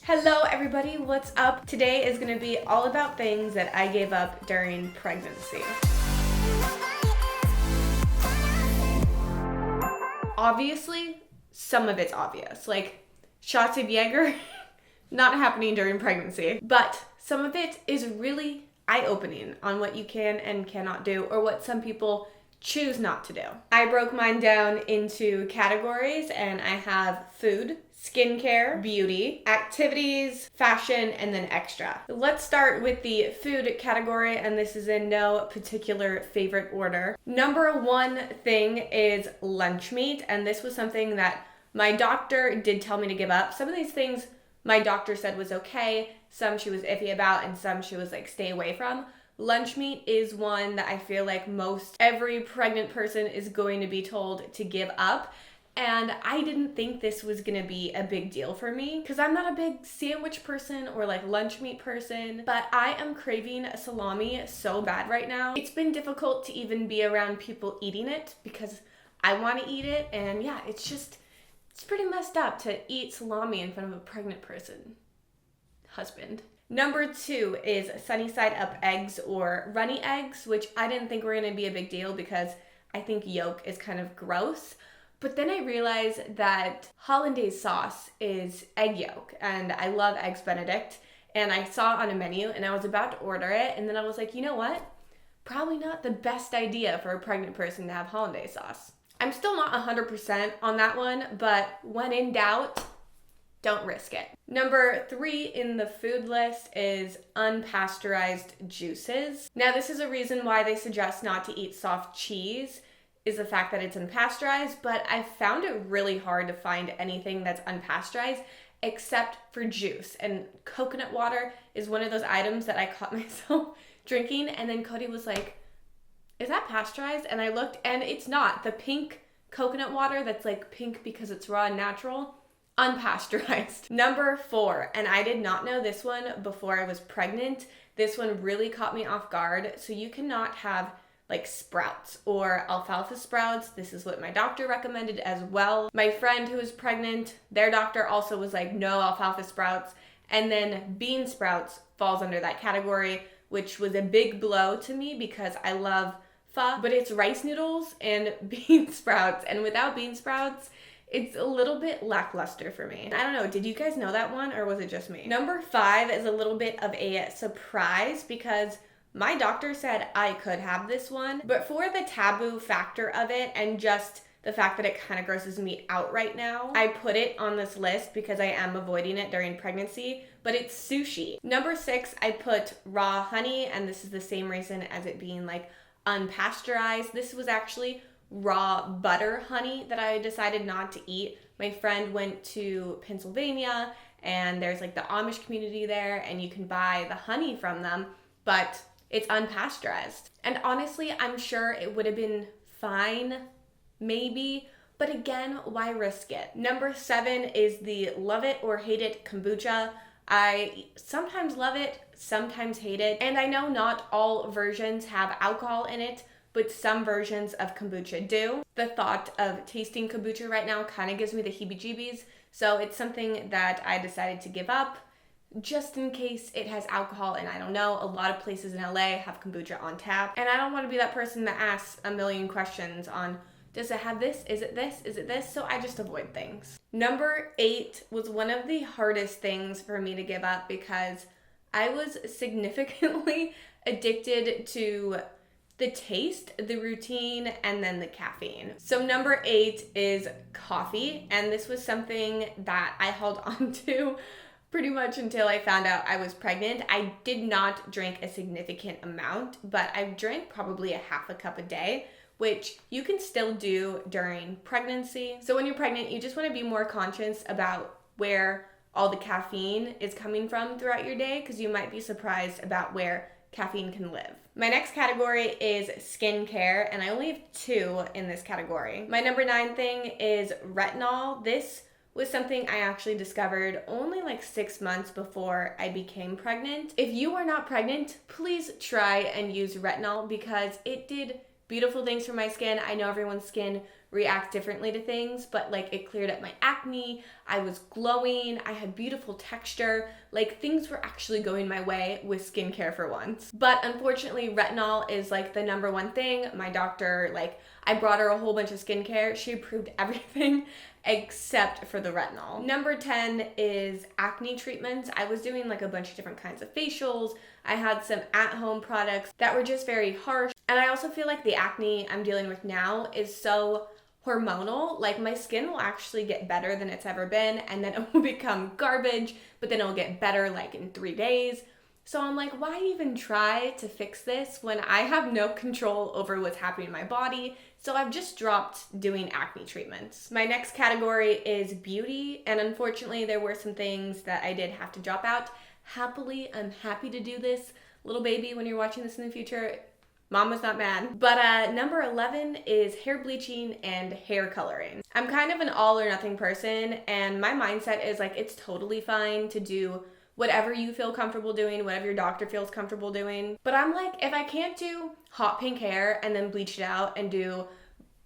Hello everybody, what's up? Today is going to be all about things that I gave up during pregnancy. Obviously, some of it's obvious, like shots of Jaeger, not happening during pregnancy, but some of it is really eye-opening on what you can and cannot do, or what some people choose not to do. I broke mine down into categories, and I have food, skincare, beauty, activities, fashion, and then extra. Let's start with the food category, and this is in no particular favorite order. Number one thing is lunch meat, and this was something that my doctor did tell me to give up. Some of these things my doctor said was okay, some she was iffy about, and some she was like, stay away from. Lunch meat is one that I feel like most every pregnant person is going to be told to give up. And I didn't think this was gonna be a big deal for me because I'm not a big sandwich person or like lunch meat person, but I am craving a salami so bad right now. It's been difficult to even be around people eating it because I want to eat it, and yeah, it's pretty messed up to eat salami in front of a pregnant person. Husband. Number two is sunny side up eggs or runny eggs, which I didn't think were gonna be a big deal because I think yolk is kind of gross. But then I realized that hollandaise sauce is egg yolk, and I love Eggs Benedict, and I saw it on a menu and I was about to order it, and then I was like, you know what? Probably not the best idea for a pregnant person to have hollandaise sauce. I'm still not 100% on that one, but when in doubt, don't risk it. Number three in the food list is unpasteurized juices. Now, this is a reason why they suggest not to eat soft cheese, is the fact that it's unpasteurized, but I found it really hard to find anything that's unpasteurized except for juice. And coconut water is one of those items that I caught myself drinking, and then Cody was like, is that pasteurized? And I looked, and it's not. The pink coconut water that's like pink because it's raw and natural, unpasteurized. Number four, and I did not know this one before I was pregnant. This one really caught me off guard. So you cannot have like sprouts or alfalfa sprouts. This is what my doctor recommended as well. My friend who was pregnant, their doctor also was like, no alfalfa sprouts. And then bean sprouts falls under that category, which was a big blow to me because I love pho, but it's rice noodles and bean sprouts. And without bean sprouts, it's a little bit lackluster for me. I don't know, did you guys know that one or was it just me? Number five is a little bit of a surprise because my doctor said I could have this one, but for the taboo factor of it and just the fact that it kind of grosses me out right now, I put it on this list because I am avoiding it during pregnancy, but it's sushi. Number six, I put raw honey, and this is the same reason as it being like unpasteurized. This was actually raw butter honey that I decided not to eat. My friend went to Pennsylvania, and there's like the Amish community there, and you can buy the honey from them, but it's unpasteurized. And honestly, I'm sure it would have been fine, maybe, but again, why risk it? Number seven is the love it or hate it kombucha. I sometimes love it, sometimes hate it, and I know not all versions have alcohol in it, but some versions of kombucha do. The thought of tasting kombucha right now kind of gives me the heebie-jeebies, so it's something that I decided to give up just in case it has alcohol, and I don't know, a lot of places in LA have kombucha on tap, and I don't want to be that person that asks a million questions on, does it have this? Is it this? Is it this? So I just avoid things. Number eight was one of the hardest things for me to give up because I was significantly addicted to the taste, the routine, and then the caffeine. So number eight is coffee, and this was something that I held on to pretty much until I found out I was pregnant. I did not drink a significant amount, but I drank probably a half a cup a day, which you can still do during pregnancy. So when you're pregnant, you just want to be more conscious about where all the caffeine is coming from throughout your day, because you might be surprised about where caffeine can live. My next category is skincare, and I only have two in this category. My number 9 thing is retinol. This was something I actually discovered only like 6 months before I became pregnant. If you are not pregnant, please try and use retinol because it did beautiful things for my skin. I know everyone's skin react differently to things, but like it cleared up my acne, I was glowing, I had beautiful texture, like things were actually going my way with skincare for once. But unfortunately, retinol is like the number one thing. My doctor, like I brought her a whole bunch of skincare, she approved everything except for the retinol. Number 10 is acne treatments. I was doing like a bunch of different kinds of facials. I had some at-home products that were just very harsh. And I also feel like the acne I'm dealing with now is so hormonal. Like my skin will actually get better than it's ever been, and then it will become garbage, but then it'll get better like in 3 days. So I'm like, why even try to fix this when I have no control over what's happening in my body? So I've just dropped doing acne treatments. My next category is beauty, and unfortunately there were some things that I did have to drop out. Happily, I'm happy to do this. Little baby, when you're watching this in the future, Mama's not mad. But number 11 is hair bleaching and hair coloring. I'm kind of an all or nothing person, and my mindset is like, it's totally fine to do whatever you feel comfortable doing, whatever your doctor feels comfortable doing. But I'm like, if I can't do hot pink hair and then bleach it out and do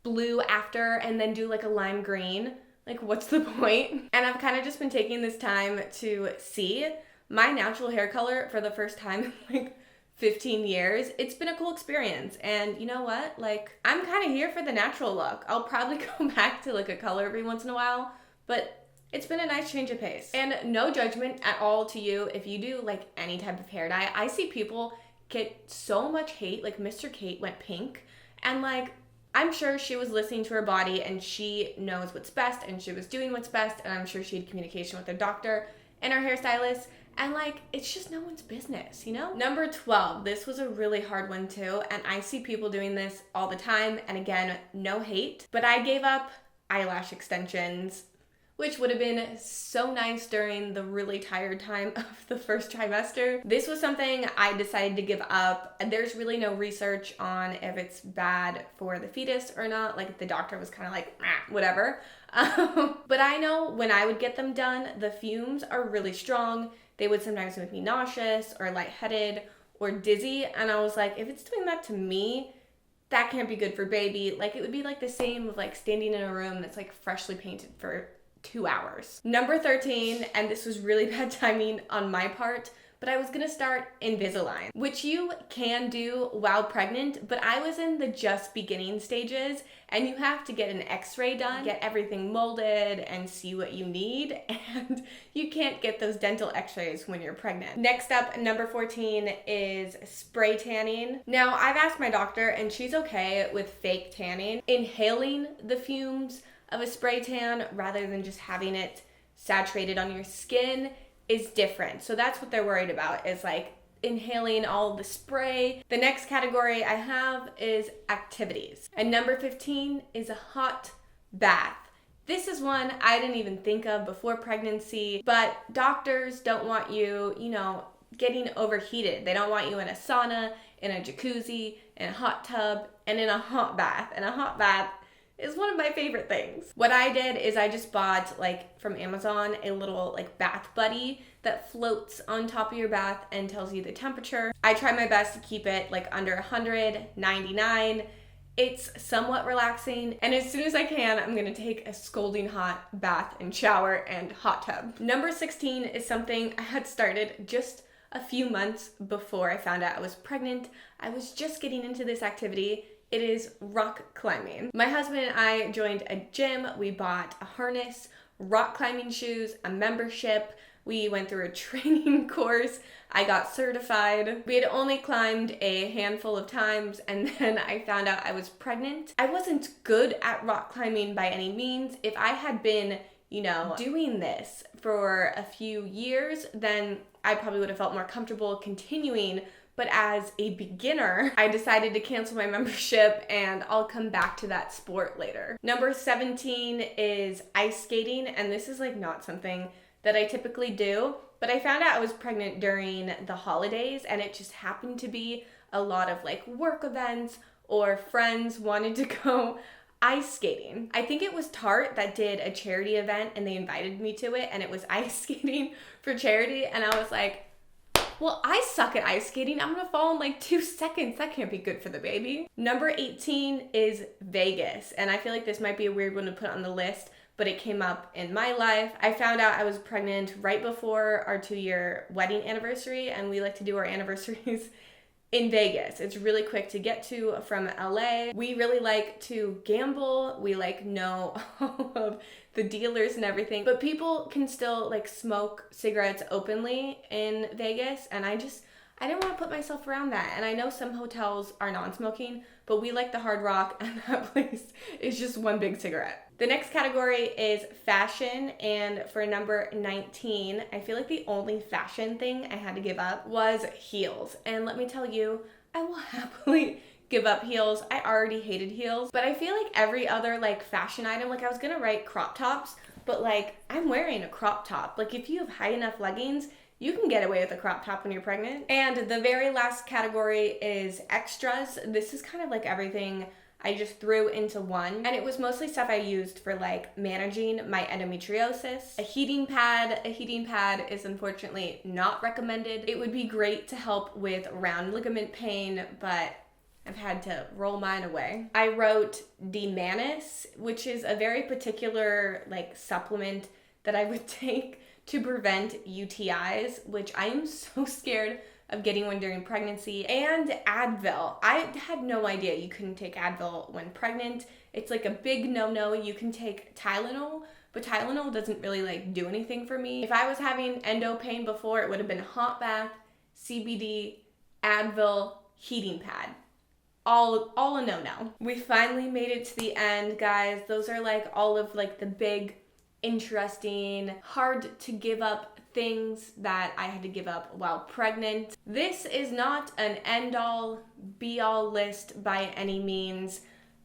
blue after and then do like a lime green, like what's the point? And I've kind of just been taking this time to see my natural hair color for the first time in like 15 years. It's been a cool experience. And you know what? Like, I'm kind of here for the natural look. I'll probably go back to like a color every once in a while, but it's been a nice change of pace. And no judgment at all to you if you do like any type of hair dye. I see people get so much hate, like Mr. Kate went pink, and like, I'm sure she was listening to her body and she knows what's best and she was doing what's best, and I'm sure she had communication with her doctor and her hairstylist, and like, it's just no one's business, you know? Number 12, this was a really hard one too, and I see people doing this all the time, and again, no hate, but I gave up eyelash extensions, which would have been so nice during the really tired time of the first trimester. This was something I decided to give up, and there's really no research on if it's bad for the fetus or not. Like the doctor was kind of like, whatever. But I know when I would get them done, the fumes are really strong. They would sometimes make me nauseous or lightheaded or dizzy, and I was like, if it's doing that to me, that can't be good for baby. Like it would be like the same of like standing in a room that's like freshly painted for 2 hours. Number 13, and this was really bad timing on my part, but I was gonna start Invisalign, which you can do while pregnant, but I was in the just beginning stages, and you have to get an x-ray done, get everything molded, and see what you need, and you can't get those dental x-rays when you're pregnant. Next up, number 14 is spray tanning. Now, I've asked my doctor, and she's okay with fake tanning. Inhaling the fumes of a spray tan rather than just having it saturated on your skin is different. So that's what they're worried about, is like inhaling all the spray. The next category I have is activities. And number 15 is a hot bath. This is one I didn't even think of before pregnancy, but doctors don't want you, you know, getting overheated. They don't want you in a sauna, in a jacuzzi, in a hot tub, and in a hot bath. And a hot bath is one of my favorite things. What I did is I just bought, like, from Amazon, a little, like, bath buddy that floats on top of your bath and tells you the temperature. I try my best to keep it, like, under 199. It's somewhat relaxing, and as soon as I can, I'm gonna take a scalding hot bath and shower and hot tub. Number 16 is something I had started just a few months before I found out I was pregnant. I was just getting into this activity. It is rock climbing. My husband and I joined a gym. We bought a harness, rock climbing shoes, a membership. We went through a training course. I got certified. We had only climbed a handful of times, and then I found out I was pregnant. I wasn't good at rock climbing by any means. If I had been, you know, doing this for a few years, then I probably would have felt more comfortable continuing. But as a beginner, I decided to cancel my membership, and I'll come back to that sport later. Number 17 is ice skating, and this is like not something that I typically do, but I found out I was pregnant during the holidays, and it just happened to be a lot of like work events or friends wanted to go ice skating. I think it was Tarte that did a charity event and they invited me to it, and it was ice skating for charity, and I was like, well, I suck at ice skating. I'm gonna fall in like 2 seconds. That can't be good for the baby. Number 18 is Vegas. And I feel like this might be a weird one to put on the list, but it came up in my life. I found out I was pregnant right before our 2-year wedding anniversary, and we like to do our anniversaries in Vegas. It's really quick to get to from LA. We really like to gamble. We like know all of the dealers and everything, but people can still like smoke cigarettes openly in Vegas, and I didn't want to put myself around that. And I know some hotels are non-smoking, but we like the Hard Rock, and that place is just one big cigarette. The next category is fashion, and for number 19, I feel like the only fashion thing I had to give up was heels. And let me tell you, I will happily give up heels. I already hated heels, but I feel like every other like fashion item, like I was gonna write crop tops, but like I'm wearing a crop top. Like if you have high enough leggings, you can get away with a crop top when you're pregnant. And the very last category is extras. This is kind of like everything I just threw into one, and it was mostly stuff I used for like managing my endometriosis. A heating pad is unfortunately not recommended. It would be great to help with round ligament pain, but I've had to roll mine away. I wrote D-Manus, which is a very particular like supplement that I would take to prevent UTIs, which I am so scared of getting one during pregnancy, and Advil. I had no idea you couldn't take Advil when pregnant. It's like a big no-no. You can take Tylenol, but Tylenol doesn't really like do anything for me. If I was having endo pain before, it would have been hot bath, CBD, Advil, heating pad. All a no-no. We finally made it to the end, guys. Those are like all of like the big, interesting, hard to give up things that I had to give up while pregnant. This is not an end-all, be-all list by any means.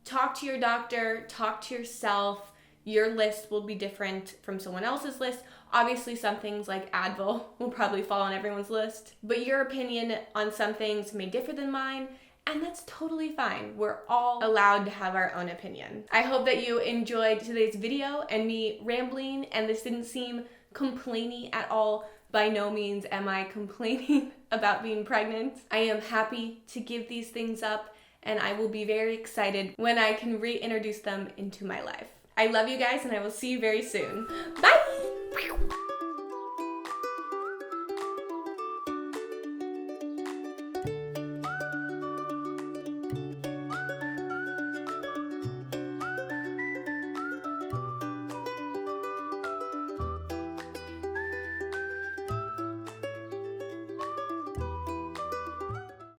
Talk to your doctor, talk to yourself. Your list will be different from someone else's list. Obviously, some things like Advil will probably fall on everyone's list, but your opinion on some things may differ than mine, and that's totally fine. We're all allowed to have our own opinion. I hope that you enjoyed today's video and me rambling, and this didn't seem complainy at all. By no means am I complaining about being pregnant. I am happy to give these things up, and I will be very excited when I can reintroduce them into my life. I love you guys, and I will see you very soon. Bye!